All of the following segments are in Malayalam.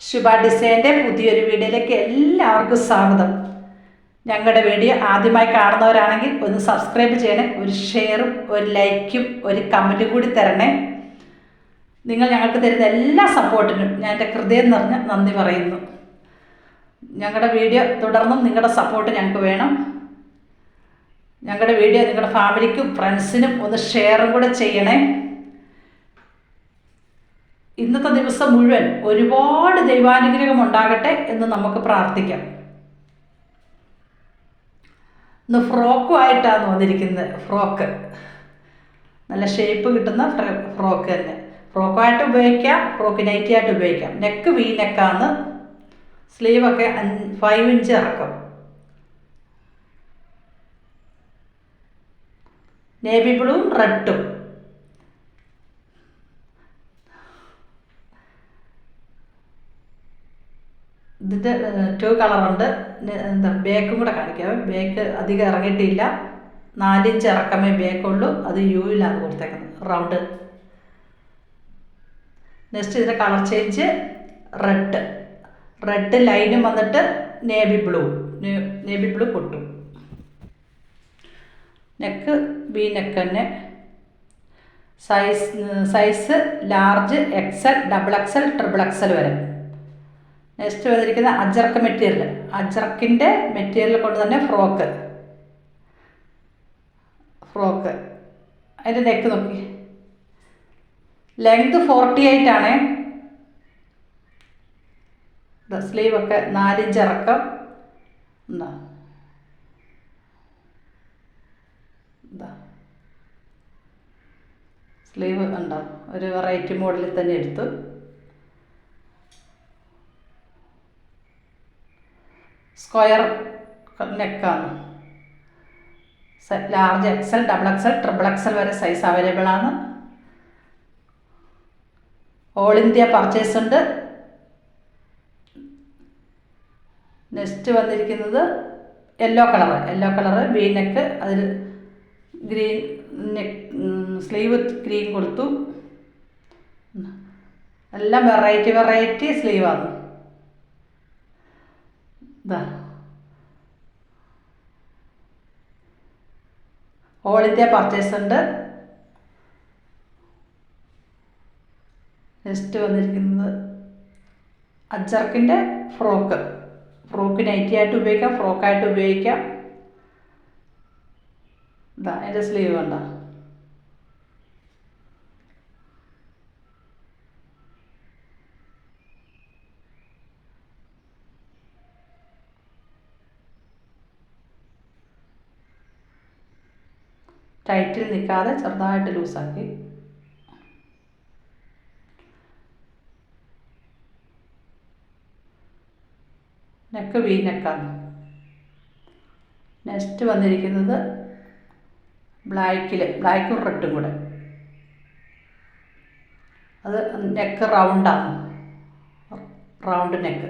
ശുഭ ഡിസൈൻ്റെ പുതിയൊരു വീഡിയോയിലേക്ക് എല്ലാവർക്കും സ്വാഗതം. ഞങ്ങളുടെ വീഡിയോ ആദ്യമായി കാണുന്നവരാണെങ്കിൽ ഒന്ന് സബ്സ്ക്രൈബ് ചെയ്യണേ, ഒരു ഷെയറും ഒരു ലൈക്കും ഒരു കമൻറ്റും കൂടി തരണേ. നിങ്ങൾ ഞങ്ങൾക്ക് തരുന്ന എല്ലാ സപ്പോർട്ടിനും ഞാൻ എൻ്റെ ഹൃദയം നിറഞ്ഞ നന്ദി പറയുന്നു. ഞങ്ങളുടെ വീഡിയോ തുടർന്നും നിങ്ങളുടെ സപ്പോർട്ട് ഞങ്ങൾക്ക് വേണം. ഞങ്ങളുടെ വീഡിയോ നിങ്ങളുടെ ഫാമിലിക്കും ഫ്രണ്ട്സിനും ഒന്ന് ഷെയറും കൂടെ ചെയ്യണേ. ഇന്നത്തെ ദിവസം മുഴുവൻ ഒരുപാട് ദൈവാനുഗ്രഹം ഉണ്ടാകട്ടെ എന്ന് നമുക്ക് പ്രാർത്ഥിക്കാം. ഇന്ന് ഫ്രോക്കുമായിട്ടാണ് വന്നിരിക്കുന്നത്. ഫ്രോക്ക് നല്ല ഷേപ്പ് കിട്ടുന്ന ഫ്രോക്ക് തന്നെ. ഫ്രോക്കായിട്ട് ഉപയോഗിക്കാം, ഫ്രോക്ക് നൈറ്റിയായിട്ട് ഉപയോഗിക്കാം. നെക്ക് വി നെക്കാണ്. സ്ലീവൊക്കെ 5 ഇഞ്ച് ഇറക്കും. നേവി ബ്ലൂവും റെഡും. ഇതിൻ്റെ 2 കളറുണ്ട്. എന്താ ബേക്കും കൂടെ കാണിക്കാം. ബേക്ക് അധികം ഇറങ്ങിയിട്ടില്ല. 4 ഇഞ്ച് ഇറക്കമേ ബേക്കുള്ളൂ. അത് യുയിലാണ് കൊടുത്തേക്കുന്നത്, റൗണ്ട്. നെക്സ്റ്റ് ഇതിൻ്റെ കളർ ചേഞ്ച് റെഡ് ലൈനും വന്നിട്ട് നേവി ബ്ലൂ പൊട്ടും. നെക്ക് വി നെക്ക് തന്നെ. Size large, XL, XXL, XXL വരെ. നെക്സ്റ്റ് വന്നിരിക്കുന്ന അജർക്ക് മെറ്റീരിയൽ. അജർക്കിൻ്റെ മെറ്റീരിയൽ കൊണ്ട് തന്നെ ഫ്രോക്ക്. അതിൻ്റെ നെക്ക് നോക്കി. ലെങ്ത് 48 ആണേ. സ്ലീവൊക്കെ 4 ഇഞ്ച് ഇറക്കം. എന്താ സ്ലീവ് ഉണ്ടോ, ഒരു വെറൈറ്റി മോഡലിൽ തന്നെ എടുത്തു. സ്ക്വയർ നെക്കാണ്. ലാർജ്, XL, XXL, XXL വരെ സൈസ് അവൈലബിൾ ആണ്. ഓൾ ഇന്ത്യ പർച്ചേസ് ഉണ്ട്. നെക്സ്റ്റ് വന്നിരിക്കുന്നത് യെല്ലോ കളറ് വി നെക്ക്. അതിൽ ഗ്രീൻ നെക്ക്, സ്ലീവ് ഗ്രീൻ കൊടുത്തു. എല്ലാം വെറൈറ്റി സ്ലീവാണ്. ഓൾ ഇന്ത്യ പർച്ചേസ് ഉണ്ട്. നെക്സ്റ്റ് വന്നിരിക്കുന്നത് അജർക്കിൻ്റെ ഫ്രോക്ക് നൈറ്റിയായിട്ട് ഉപയോഗിക്കാം, ഫ്രോക്കായിട്ട് ഉപയോഗിക്കാം. അതിൻ്റെ സ്ലീവ് കണ്ടോ. ടൈറ്റിൽ നിൽക്കാതെ ചെറുതായിട്ട് ലൂസാക്കി. നെക്ക് വി നെക്കാണ്. നെക്സ്റ്റ് വന്നിരിക്കുന്നത് ബ്ലാക്കും റെഡും കൂടെ. അത് നെക്ക് റൗണ്ടാണ്, റൗണ്ട് നെക്ക്.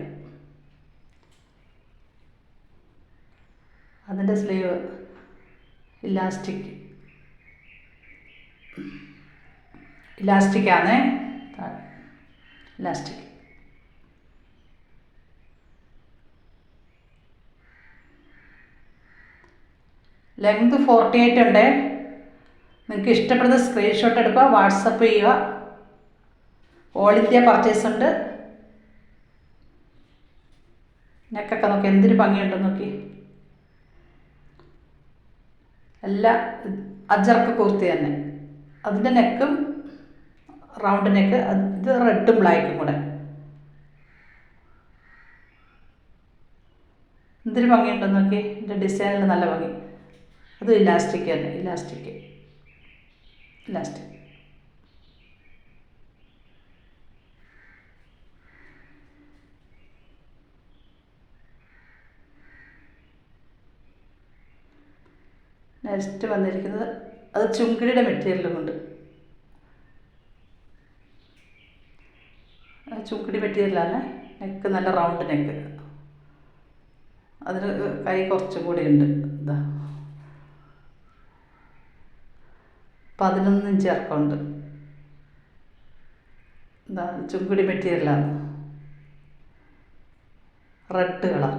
അതിൻ്റെ സ്ലീവ് ഇലാസ്റ്റിക്കാണ്. ഇലാസ്റ്റിക്. ലെങ്ത് 48 ഉണ്ട്. നിങ്ങൾക്ക് ഇഷ്ടപ്പെടുന്ന സ്ക്രീൻഷോട്ട് എടുക്കുക, വാട്സപ്പ് ചെയ്യുക. ഓൾ ഇന്ത്യ പർച്ചേസ് ഉണ്ട്. നെക്കൊക്കെ നോക്കി എന്തൊരു ഭംഗിയുണ്ടെന്ന് നോക്കി. എല്ലാം അജർക്ക് കുർത്തി തന്നെ. അതിൻ്റെ നെക്കും റൗണ്ട് നെക്ക്. ഇത് റെഡും ബ്ലാക്കും കൂടെ. എന്തൊരു ഭംഗിയുണ്ടെന്ന് നോക്കി. ഇതിൻ്റെ ഡിസൈനിൽ നല്ല ഭംഗി. അത് ഇലാസ്റ്റിക് തന്നെ. ഇലാസ്റ്റിക്. നെക്സ്റ്റ് വന്നിരിക്കുന്നത് അത് ചുങ്കിടിയുടെ മെറ്റീരിയലും കൊണ്ട്. ചുങ്കിടി മെറ്റീരിയലാണ്. നെക്ക് നല്ല റൗണ്ട് നെക്ക്. അതിന് കൈ കുറച്ചും കൂടി ഉണ്ട്. 11 ഇഞ്ച് ഇറക്കമുണ്ട്. ചുങ്കിടി മെറ്റീരിയലാണ്. Red colour.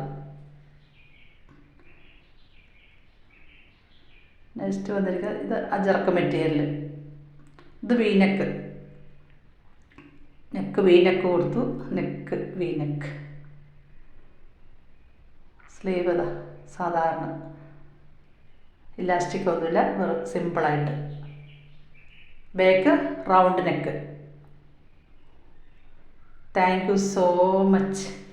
നെക്സ്റ്റ് വന്നിരിക്കുന്നത് ഇത് അജറക്ക് മെറ്റീരിയൽ. ഇത് വീനെക്ക്. നെക്ക് വീനെക്ക് കൊടുത്തു. Neck V-neck. സ്ലീവ് ഇതാ സാധാരണ, ഇലാസ്റ്റിക് ഒന്നുമില്ല, വെറും സിമ്പിളായിട്ട്. Back round neck. Thank you so much.